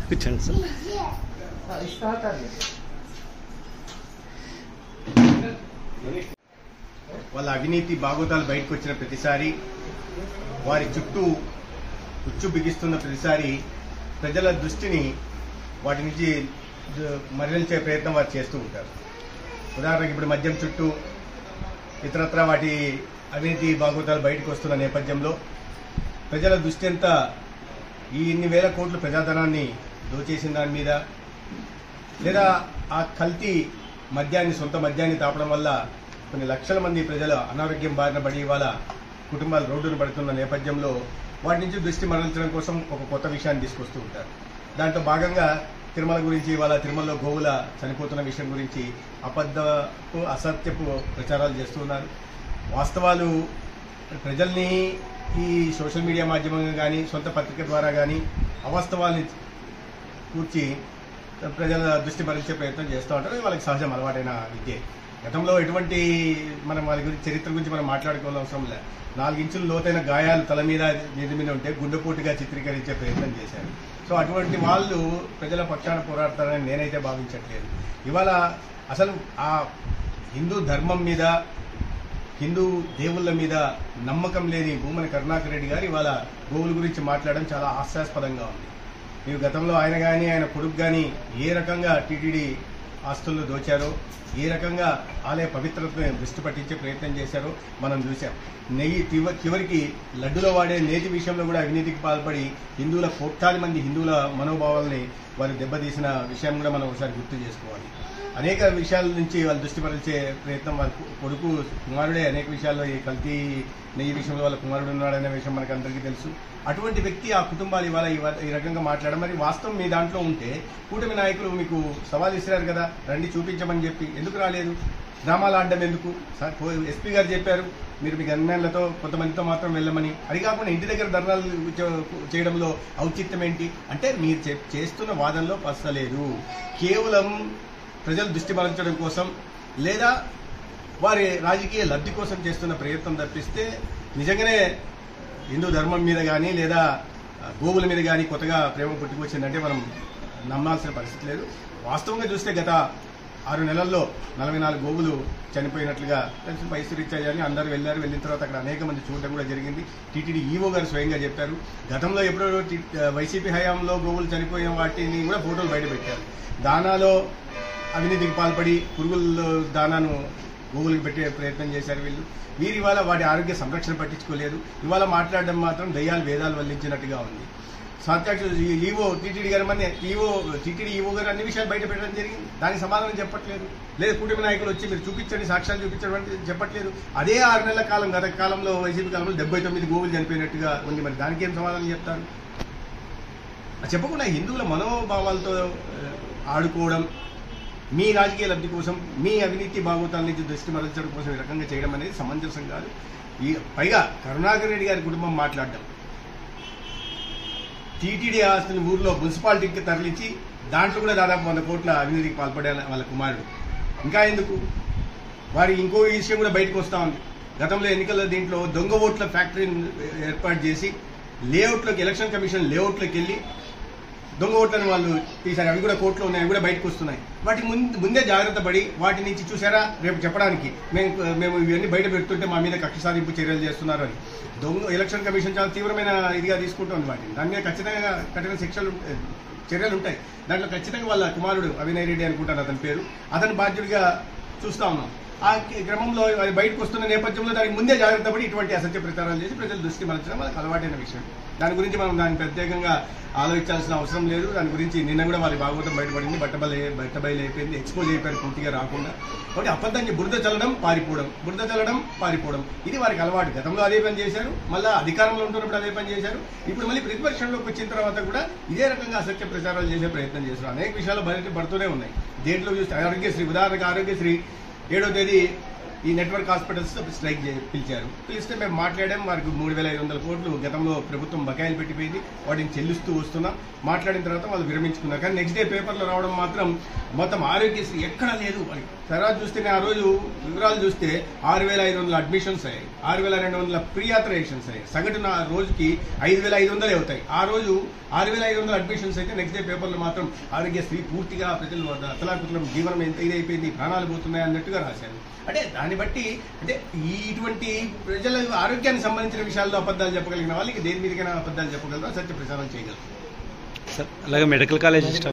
కూర్చోండి సార్. వాళ్ళ అవినీతి బాగోతాలు బయటకు వచ్చిన ప్రతిసారి, వారి చుట్టూ ఉచ్చు బిగిస్తున్న ప్రతిసారి ప్రజల దృష్టిని వాటి నుంచి మరలించే ప్రయత్నం వారు చేస్తూ ఉంటారు. ఉదాహరణకు ఇప్పుడు మద్యం చుట్టూ ఇతరత్రా వాటి అవినీతి బాగోతాలు బయటకు వస్తున్న నేపథ్యంలో ప్రజల దృష్టి అంతా ఈ ఇన్ని వేల కోట్ల ప్రజాధనాన్ని దోచేసిన దాని మీద, లేదా ఆ కల్తీ మద్యాన్ని, సొంత మద్యాన్ని తాపడం వల్ల కొన్ని లక్షల మంది ప్రజలు అనారోగ్యం బారిన పడి వాళ్ళ కుటుంబాలు రోడ్డును పడుతున్న నేపథ్యంలో వాటి నుంచి దృష్టి మరల్చడం కోసం ఒక కొత్త విషయాన్ని తీసుకొస్తూ ఉంటారు. దాంట్లో భాగంగా తిరుమల గురించి, వాళ్ళ తిరుమలలో గోవుల చనిపోతున్న విషయం గురించి అబద్ధపు, అసత్యపు ప్రచారాలు చేస్తున్నారు. వాస్తవాలు ప్రజల్ని ఈ సోషల్ మీడియా మాధ్యమంగా కానీ, సొంత పత్రిక ద్వారా కానీ అవాస్తవాల్ని కూర్చి ప్రజల దృష్టి మరల్చే ప్రయత్నం చేస్తూ ఉంటారు. వాళ్ళకి సహజం, అలవాటైన విద్య. గతంలో ఎటువంటి మనం వాళ్ళ గురించి, చరిత్ర గురించి మనం మాట్లాడుకోవాల్సిన అవసరం లేదు. 4 ఇంచుల లోతైన గాయాలు తల మీద, నిధి మీద ఉంటే గుండెపోటుగా చిత్రీకరించే ప్రయత్నం చేశారు. సో అటువంటి వాళ్ళు ప్రజల పక్షాన పోరాడతారని నేనైతే భావించట్లేదు. ఇవాళ అసలు ఆ హిందూ ధర్మం మీద, హిందూ దేవుళ్ళ మీద నమ్మకం లేని భూమన కరుణాకర్ రెడ్డి గారు ఇవాళ గోవుల గురించి మాట్లాడడం చాలా హాస్యాస్పదంగా ఉంది. మీరు గతంలో ఆయన కానీ, ఆయన కొడుకు కానీ ఏ రకంగా టీటీడీ ఆస్తులను దోచారో, ఏ రకంగా ఆలయ పవిత్రతను దృష్టి పట్టించే ప్రయత్నం చేశారో మనం చూశాం. నెయ్యి చివరికి లడ్డులో వాడే నేతి విషయంలో కూడా అవినీతికి పాల్పడి హిందువుల, కోట్లాది మంది హిందువుల మనోభావాల్ని వారు దెబ్బతీసిన విషయం కూడా మనం ఒకసారి గుర్తు చేసుకోవాలి. అనేక విషయాల నుంచి వాళ్ళు దృష్టి మరల్చే ప్రయత్నం, వాళ్ళ కొడుకు కుమారుడే అనేక విషయాల్లో ఈ కల్తీ నెయ్యి విషయంలో వాళ్ళ కుమారుడు ఉన్నాడనే విషయం మనకు అందరికీ తెలుసు. అటువంటి వ్యక్తి, ఆ కుటుంబాలు ఇవాళ ఈ రకంగా మాట్లాడడం, మరి వాస్తవం మీ దాంట్లో ఉంటే కూటమి నాయకులు మీకు సవాల్ ఇస్తారు కదా, రండి చూపించమని చెప్పి, ఎందుకు రాలేదు? డ్రామాలు ఆడడం ఎందుకు? ఎస్పీ గారు చెప్పారు మీరు మీ గన్మెన్లతో కొంతమందితో మాత్రం వెళ్ళమని. అది కాకుండా ఇంటి దగ్గర ధర్నాలు చేయడంలో ఔచిత్యం ఏంటి? అంటే మీరు చేస్తున్న వాదనలో పసలేదు. కేవలం ప్రజలు దృష్టి మరల్చడం కోసం, లేదా వారి రాజకీయ లబ్ధి కోసం చేస్తున్న ప్రయత్నం తప్పిస్తే నిజంగానే హిందూ ధర్మం మీద కానీ, లేదా గోవుల మీద కానీ కొత్తగా ప్రేమ పుట్టుకొచ్చిందంటే మనం నమ్మాల్సిన పరిస్థితి లేదు. వాస్తవంగా చూస్తే గత 6 నెలల్లో 44 గోవులు చనిపోయినట్లుగా తెలిసి వైసీపీ అని అందరూ వెళ్ళారు. వెళ్ళిన తర్వాత అక్కడ అనేక మంది చూడడం కూడా జరిగింది. టీటీడీ ఈవో గారు స్వయంగా చెప్పారు. గతంలో ఎప్పుడో వైసీపీ హయాంలో గోవులు చనిపోయిన వాటిని కూడా ఫోటోలు బయటపెట్టారు. దానాలో అవినీతికి పాల్పడి పురుగుల దానాను గోవులకు పెట్టే ప్రయత్నం చేశారు వీరు ఇవాళ వాటి ఆరోగ్య సంరక్షణ పట్టించుకోలేదు. ఇవాళ మాట్లాడడం మాత్రం దయ్యాలు వేదాలు వల్లించినట్టుగా ఉంది. సాక్షాత్ ఈవో టీటీడీ గారు, టీటీడీ ఈవో గారు అన్ని విషయాలు బయట పెట్టడం జరిగింది. దానికి సమాధానం చెప్పట్లేదు. లేదా కూటమి నాయకులు వచ్చి మీరు చూపించండి, సాక్ష్యాలు చూపించడం అంటే చెప్పట్లేదు. అదే 6 నెలల కాలం, గత కాలంలో వైసీపీ కాలంలో 79 గోవులు చనిపోయినట్టుగా ఉంది. మరి దానికి ఏం సమాధానం చెప్తారు? చెప్పకుండా హిందువుల మనోభావాలతో ఆడుకోవడం, మీ రాజకీయ లబ్ధి కోసం, మీ అవినీతి బాగోతాల నుంచి దృష్టి మరల్చడం కోసం ఈ రకంగా చేయడం అనేది సమంజసం కాదు. పైగా కరుణాకర్ రెడ్డి గారి కుటుంబం మాట్లాడడం, టీటీడీ ఆస్తుని ఊర్లో మున్సిపాలిటీకి తరలించి దాంట్లో కూడా దాదాపు 100 కోట్ల అవినీతికి పాల్పడే వాళ్ళ కుమారుడు. ఇంకా ఎందుకు? వారి ఇంకో విషయం కూడా బయటకు వస్తా ఉంది. గతంలో ఎన్నికల దీంట్లో దొంగ ఓట్ల ఫ్యాక్టరీని ఏర్పాటు చేసి లేఅవుట్లోకి, ఎలక్షన్ కమిషన్ లేఅవుట్లోకి వెళ్ళి దొంగ ఓట్లను వాళ్ళు తీశారు. అవి కూడా కోర్టులో ఉన్నాయి, అవి కూడా బయటకు వస్తున్నాయి. వాటి ముందే జాగ్రత్త పడి వాటి నుంచి చూసారా రేపు చెప్పడానికి మేము ఇవన్నీ బయట పెడుతుంటే మా మీద కక్ష సాధింపు చర్యలు చేస్తున్నారు అని ఎలక్షన్ కమిషన్ చాలా తీవ్రమైన ఇదిగా తీసుకుంటుంది వాటిని. దాని మీద ఖచ్చితంగా కఠిన చర్యలు ఉంటాయి. దాంట్లో ఖచ్చితంగా వాళ్ళ కుమారుడు అవినయ్ రెడ్డి అనుకుంటారు అతని పేరు, అతని బాధ్యుడిగా చూస్తా ఉన్నాం. ఆ క్రమంలో అది బయటకు వస్తున్న నేపథ్యంలో దానికి ముందే జాగ్రత్త పడి ఇటువంటి అసత్య ప్రచారాలు చేసి ప్రజలు దృష్టి మరల్చడం వాళ్ళకి అలవాటైన విషయం. దాని గురించి మనం దాన్ని ప్రత్యేకంగా ఆలోచించాల్సిన అవసరం లేదు. దాని గురించి నిన్న కూడా వారి భాగవతం బయటపడింది, బట్టబయలు అయిపోయింది, ఎక్స్పోజ్ అయిపోయారు పూర్తిగా రాకుండా. కాబట్టి అబద్ధాన్ని బురద చల్లడం పారిపోవడం ఇది వారికి అలవాటు. గతంలో అదే పని చేశారు, మళ్ళీ అధికారంలో ఉంటున్నప్పుడు అదే పని చేశారు. ఇప్పుడు మళ్ళీ ప్రతిపక్షంలోకి వచ్చిన తర్వాత కూడా ఇదే రకంగా అసత్య ప్రచారాలు చేసే ప్రయత్నం చేశారు. అనేక విషయాలు బయట పడుతూనే ఉన్నాయి. దేంట్లో చూస్తే ఆరోగ్యశ్రీ, ఉదాహరణకు ఆరోగ్యశ్రీ 7వ తేదీ ఈ నెట్వర్క్ హాస్పిటల్స్ స్ట్రైక్ పిలిచారు. పిలిస్తే మేము మాట్లాడాం. వారికి 3,500 కోట్లు గతంలో ప్రభుత్వం బకాయిలు పెట్టిపోయింది, వాటిని చెల్లిస్తూ వస్తున్నాం. మాట్లాడిన తర్వాత వాళ్ళు విరమించుకున్నారు. కానీ నెక్స్ట్ డే పేపర్లో రావడం మాత్రం మొత్తం ఆరోగ్యశ్రీ ఎక్కడా లేదు అని. తర్వాత చూస్తే ఆ రోజు వివరాలు చూస్తే 6,500 అడ్మిషన్స్ అయ్యాయి, 6,200 ప్రీ ఆథరైజేషన్స్ అయ్యాయి. సగటున రోజుకి 5,500 అవుతాయి. ఆ రోజు 6,500 అడ్మిషన్స్ అయితే నెక్స్ట్ డే పేపర్లో మాత్రం ఆరోగ్యశ్రీ పూర్తిగా ప్రజలు అతలాకుతలం, జీవనం ఎంత ఇదైపోయింది, ప్రాణాలు పోతున్నాయి అన్నట్టుగా రాశారు. అంటే దాన్ని బట్టి అంటే ఇటువంటి ప్రజల ఆరోగ్యానికి సంబంధించిన విషయాల్లో అబద్ధాలు చెప్పగలిగిన వాళ్ళకి దేని మీదకైనా అబద్ధాలు చెప్పగలరా, సత్య ప్రచారం చేయగలరు. అలాగే మెడికల్ కాలేజ్